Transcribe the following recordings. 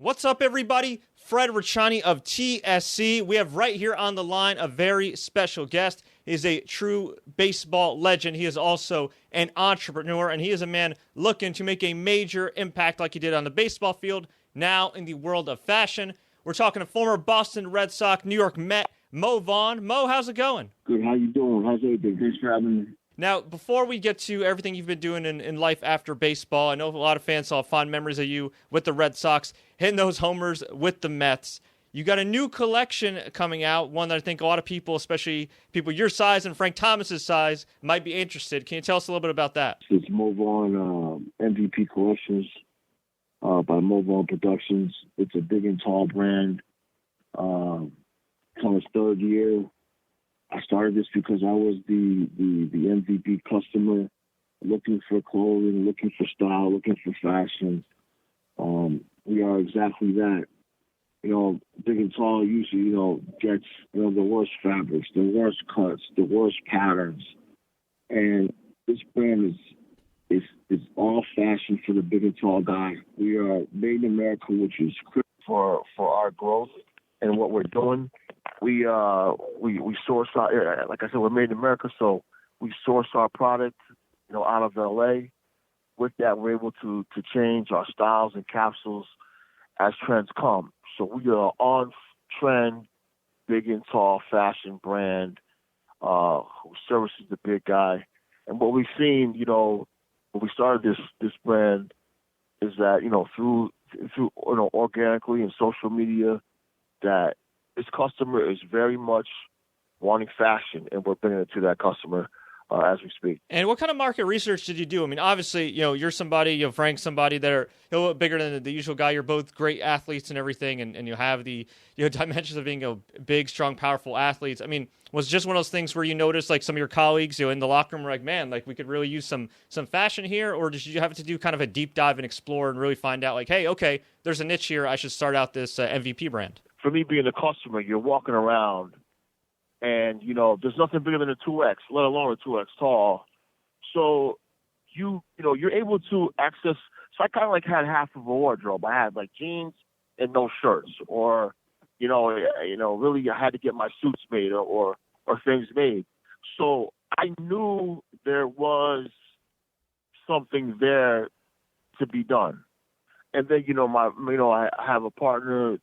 What's up, everybody? Fred Richani of TSC. We have right here on the line a very special guest. He is a true baseball legend. He is also an entrepreneur, and he is a man looking to make a major impact like he did on the baseball field, now in the world of fashion. We're talking to former Boston Red Sox, New York Met, Mo Vaughn. Mo, how's it going? Good. How you doing? How's everything? Thanks for having me. Now, before we get to everything you've been doing in life after baseball, I know a lot of fans saw fond memories of you with the Red Sox, hitting those homers with the Mets. You got a new collection coming out, one that I think a lot of people, especially people your size and Frank Thomas's size, might be interested. Can you tell us a little bit about that? It's Mo Vaughn MVP Collections by Mo Vaughn Productions. It's a big and tall brand. It's on its third year. I started this because I was the MVP customer, looking for clothing, looking for style, looking for fashion. We are exactly that. Big and tall usually, gets, the worst fabrics, the worst cuts, the worst patterns. And this brand is all fashion for the big and tall guy. We are made in America, which is critical for our growth and what we're doing. We source our, like I said, we're made in America, so we source our product, out of LA. With that, we're able to change our styles and capsules as trends come. So we are on trend, big and tall fashion brand who services the big guy. And what we've seen, when we started this brand, is that through organically and social media, that this customer is very much wanting fashion, and we're bringing it to that customer as we speak. And what kind of market research did you do? I mean, obviously, you're somebody, Frank's somebody that are a little bit bigger than the usual guy. You're both great athletes and everything, and you have the dimensions of being big, strong, powerful athletes. I mean, was it just one of those things where you noticed like some of your colleagues, in the locker room were like, man, like we could really use some fashion here? Or did you have to do kind of a deep dive and explore and really find out like, hey, okay, there's a niche here. I should start out this MVP brand? For me, being a customer, you're walking around and, there's nothing bigger than a 2X, let alone a 2X tall. So, you're able to access. So I kind of like had half of a wardrobe. I had like jeans and no shirts, or, really I had to get my suits made or things made. So I knew there was something there to be done. And then, I have a partner,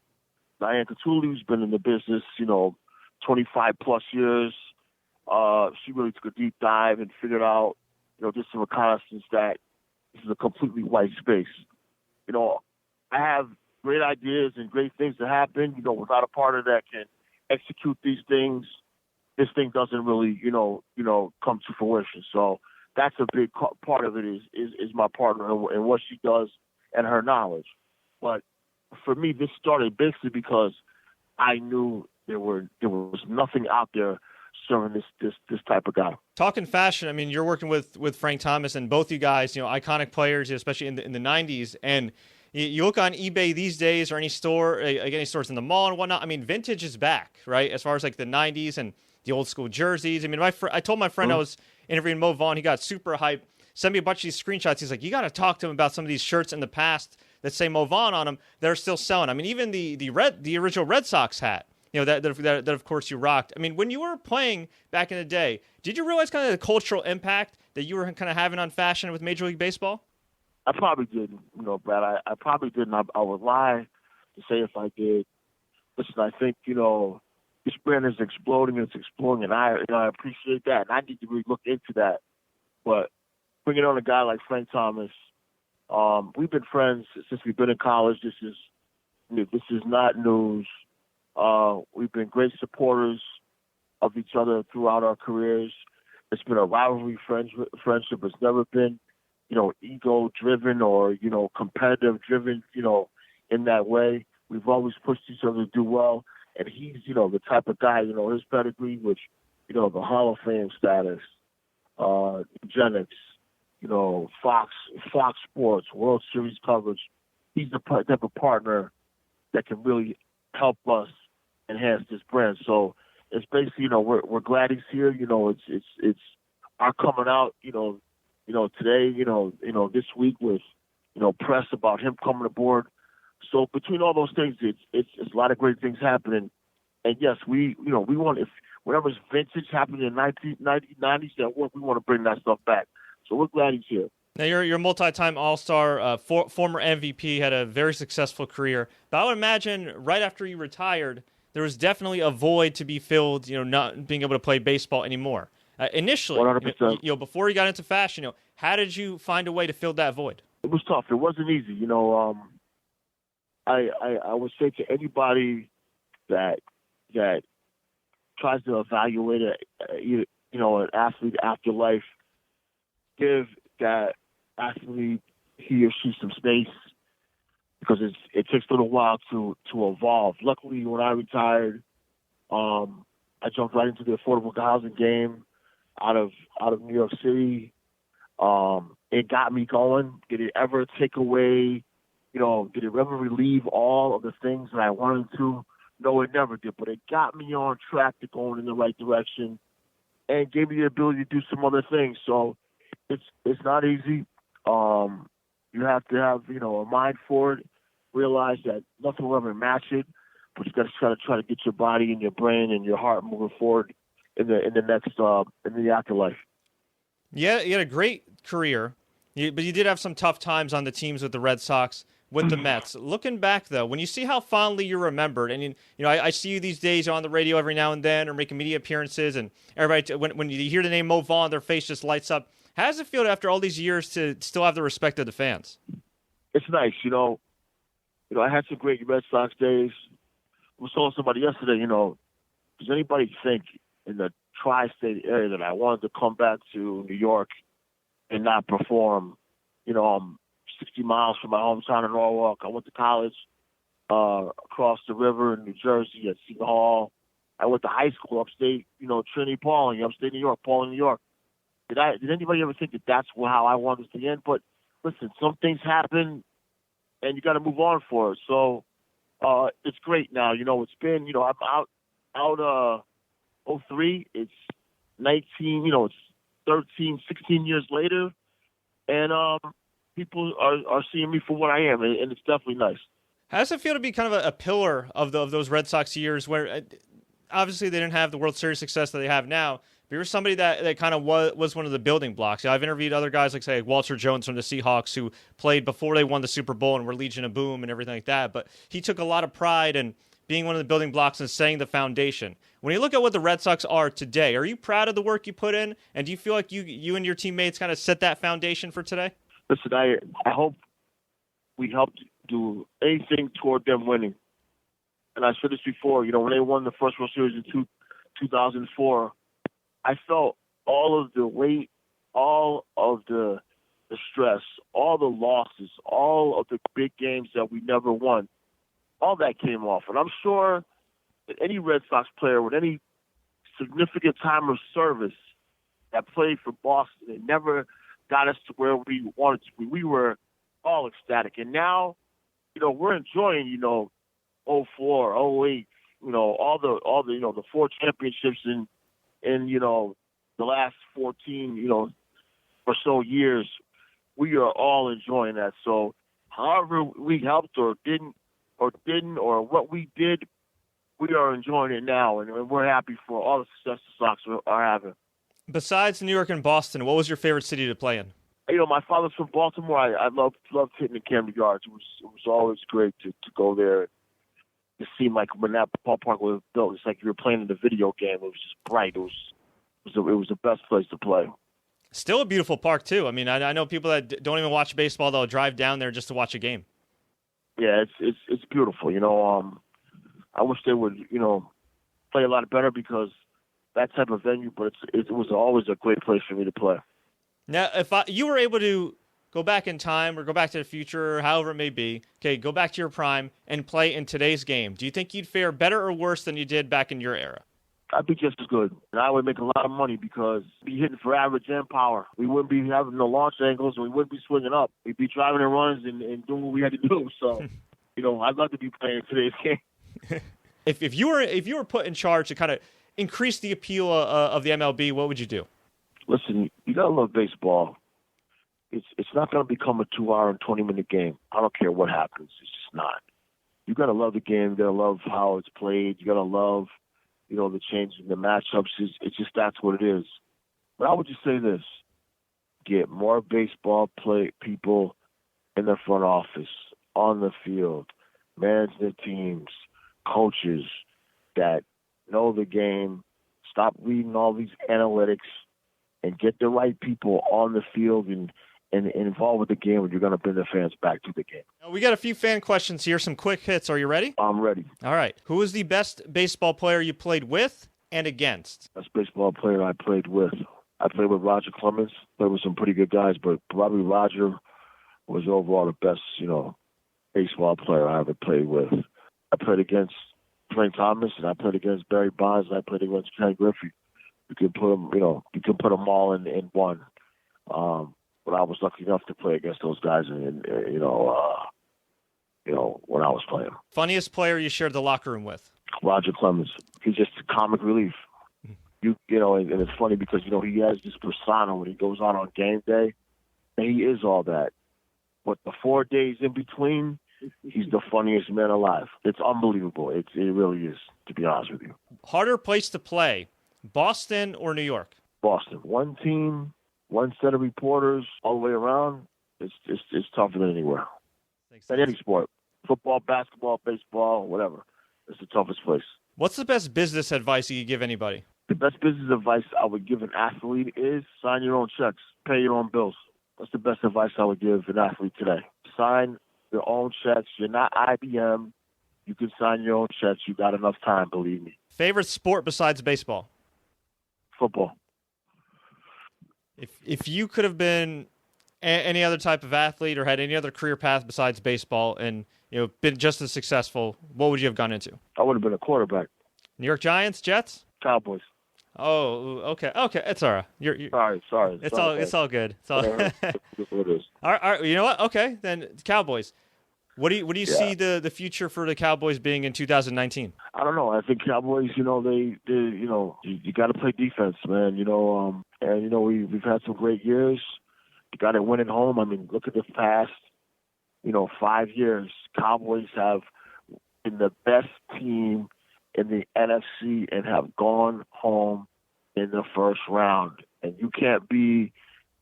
Diane Catulli, who's been in the business, 25 plus years. She really took a deep dive and figured out, just some reconnaissance that this is a completely white space. I have great ideas and great things to happen. Without a partner that can execute these things, this thing doesn't really, come to fruition. So that's a big part of it is my partner and what she does and her knowledge. But for me, this started basically because I knew there was nothing out there serving this type of guy. Talking fashion, I mean, you're working with Frank Thomas, and both you guys, iconic players, especially in the 90s. And you look on eBay these days or any store, like any stores in the mall and whatnot. I mean, vintage is back, right? As far as like the 90s and the old school jerseys. I mean, I told my friend I was interviewing Mo Vaughn. He got super hyped. Sent me a bunch of these screenshots. He's like, you got to talk to him about some of these shirts in the past that say Mo Vaughn on them that are still selling. I mean, even the original Red Sox hat, that of course you rocked. I mean, when you were playing back in the day, did you realize kind of the cultural impact that you were kind of having on fashion with Major League Baseball? I probably didn't, Brad. I probably didn't. I would lie to say if I did. Listen, I think, this brand is exploding and it's exploding, and I appreciate that, and I need to really look into that. But bringing on a guy like Frank Thomas, we've been friends since we've been in college. This is not news. We've been great supporters of each other throughout our careers. It's been a rivalry friendship. It's never been, ego-driven or, competitive-driven, in that way. We've always pushed each other to do well. And he's, the type of guy, his pedigree, which, the Hall of Fame status, eugenics, Fox Sports, World Series coverage. He's the type of partner that can really help us enhance this brand. So it's basically, we're glad he's here. It's our coming out, today, this week with, press about him coming aboard So between all those things, it's a lot of great things happening. And yes, we want, if whatever's vintage happened in the 1990s that work, we want to bring that stuff back. So we're glad he's here. Now, you're a multi-time All-Star, former MVP, had a very successful career. But I would imagine right after you retired, there was definitely a void to be filled, not being able to play baseball anymore. Initially, 100%. Before you got into fashion, how did you find a way to fill that void? It was tough. It wasn't easy. I would say to anybody that tries to evaluate an athlete after life, give that athlete he or she some space, because it takes a little while to evolve. Luckily, when I retired, I jumped right into the affordable housing game out of New York City. It got me going. Did it ever take away, did it ever relieve all of the things that I wanted to? No, it never did. But it got me on track to going in the right direction and gave me the ability to do some other things. So it's not easy. You have to have, a mind for it, realize that nothing will ever match it, but you got to try to get your body and your brain and your heart moving forward in the afterlife. Yeah, you had a great career, but you did have some tough times on the teams with the Red Sox, with the Mets. Looking back, though, when you see how fondly you're remembered, and I see you these days on the radio every now and then or making media appearances, and everybody, when you hear the name Mo Vaughn, their face just lights up. How does it feel after all these years to still have the respect of the fans? It's nice, I had some great Red Sox days. I was telling somebody yesterday, does anybody think in the tri-state area that I wanted to come back to New York and not perform? I'm 60 miles from my hometown in Norwalk. I went to college across the river in New Jersey at Seton Hall. I went to high school upstate, Trinity Pauling, upstate New York, Pauling, New York. Did anybody ever think that that's how I wanted this to end? But listen, some things happen, and you got to move on for it. So it's great now. It's been, I'm out 03. It's 19. It's 13, 16 years later, and people are seeing me for what I am, and it's definitely nice. How does it feel to be kind of a pillar of those Red Sox years, where obviously they didn't have the World Series success that they have now? But you're somebody that kind of was one of the building blocks. I've interviewed other guys like, say, Walter Jones from the Seahawks, who played before they won the Super Bowl and were Legion of Boom and everything like that. But he took a lot of pride in being one of the building blocks and setting the foundation. When you look at what the Red Sox are today, are you proud of the work you put in? And do you feel like you and your teammates kind of set that foundation for today? Listen, I hope we helped do anything toward them winning. And I said this before, when they won the first World Series in 2004, I felt all of the weight, all of the stress, all the losses, all of the big games that we never won, all that came off. And I'm sure that any Red Sox player with any significant time of service that played for Boston, it never got us to where we wanted to be. We were all ecstatic. And now, we're enjoying, 04, 08, all the 4 championships in the last 14, or so years. We are all enjoying that. So however we helped or didn't, or what we did, we are enjoying it now, and we're happy for all the success the Sox are having. Besides New York and Boston, what was your favorite city to play in? My father's from Baltimore. I loved hitting the Camden Yards. It was always great to go there. It seemed like when that ballpark was built, it's like you were playing in the video game. It was just bright. It was the best place to play. Still a beautiful park too. I mean, I know people that don't even watch baseball; they'll drive down there just to watch a game. Yeah, it's beautiful. I wish they would play a lot better, because that type of venue. But it was always a great place for me to play. Now, if you were able to go back in time or go back to the future, or however it may be, go back to your prime and play in today's game, do you think you'd fare better or worse than you did back in your era? I'd be just as good. And I would make a lot of money, because we'd be hitting for average and power. We wouldn't be having no launch angles, and we wouldn't be swinging up. We'd be driving and runs and doing what we had to do. So, I'd love to be playing today's game. If you were put in charge to kind of increase the appeal of the MLB, what would you do? Listen, you gotta love baseball. It's not going to become a 2-hour and 20-minute game. I don't care what happens. It's just not. You got to love the game. You got to love how it's played. You got to love, the change in the matchups. It's just that's what it is. But I would just say this. Get more baseball play people in the front office, on the field, manage their teams, coaches that know the game. Stop reading all these analytics and get the right people on the field and involved with the game, and you're going to bring the fans back to the game. We got a few fan questions here, some quick hits. Are you ready? I'm ready. All right. Who was the best baseball player you played with and against? Best baseball player I played with. I played with Roger Clemens. Played with some pretty good guys, but probably Roger was overall the best, baseball player I ever played with. I played against Frank Thomas, and I played against Barry Bonds, and I played against Ken Griffey. You can put them, you can put them all in one. But I was lucky enough to play against those guys, and when I was playing. Funniest player you shared the locker room with? Roger Clemens. He's just comic relief. And it's funny because he has this persona when he goes out on game day, and he is all that. But the 4 days in between, he's the funniest man alive. It's unbelievable. It really is, to be honest with you. Harder place to play, Boston or New York? Boston. One team, one set of reporters all the way around. It's tougher than anywhere. At any sport. Football, basketball, baseball, whatever. It's the toughest place. What's the best business advice you could give anybody? The best business advice I would give an athlete is sign your own checks. Pay your own bills. That's the best advice I would give an athlete today. Sign your own checks. You're not IBM. You can sign your own checks. You got enough time, believe me. Favorite sport besides baseball? Football. If you could have been any other type of athlete or had any other career path besides baseball and been just as successful, what would you have gone into? I would have been a quarterback. New York Giants, Jets? Cowboys. Oh, okay. It's all right. You're sorry. It's all good. It's all. It is. All right. You know what? Okay, then Cowboys. What do you see the future for the Cowboys being in 2019? I don't know. I think Cowboys, you got to play defense, man. We've had some great years. You got to win at home. I mean, look at the past, 5 years. Cowboys have been the best team in the NFC and have gone home in the first round. And you can't be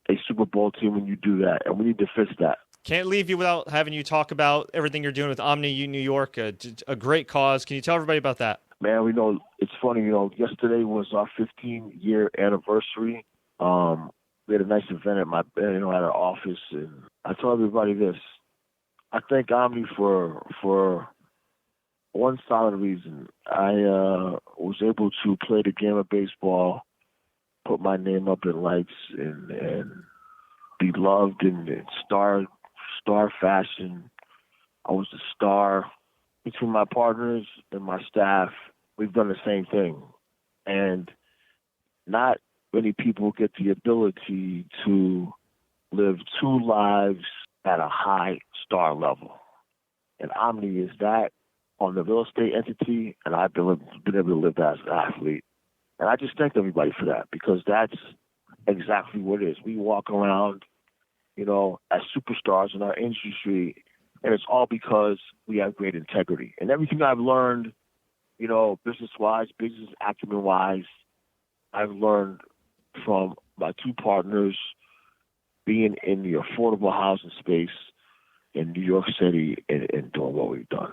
a Super Bowl team when you do that. And we need to fix that. Can't leave you without having you talk about everything you're doing with Omni New York, a great cause. Can you tell everybody about that? Man, we know it's funny. Yesterday was our 15-year anniversary. We had a nice event at at our office, and I told everybody this. I thank Omni for one solid reason. I was able to play the game of baseball, put my name up in lights, and be loved in star fashion. I was the star. Between my partners and my staff, we've done the same thing. And not many people get the ability to live two lives at a high star level. And Omni is that on the real estate entity, and I've been able to live that as an athlete. And I just thank everybody for that, because that's exactly what it is. We walk around, as superstars in our industry, and it's all because we have great integrity. And everything I've learned, business-wise, business acumen-wise, I've learned from my two partners being in the affordable housing space in New York City and doing what we've done.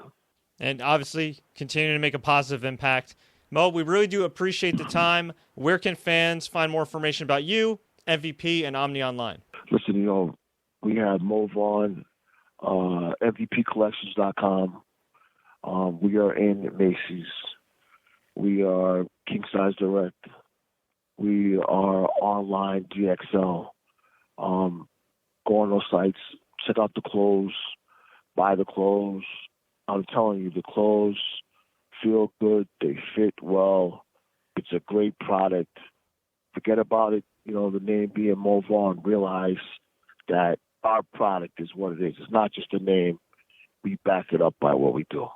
And obviously continuing to make a positive impact. Mo, we really do appreciate the time. Where can fans find more information about you, MVP, and Omni Online? Listen, we have Mo Vaughn, MVPcollections.com. We are in Macy's. We are King Size Direct. We are online GXL. Go on those sites, check out the clothes, buy the clothes. I'm telling you, the clothes feel good. They fit well. It's a great product. Forget about it, the name being Mo Vaughn. Realize that our product is what it is. It's not just a name. We back it up by what we do.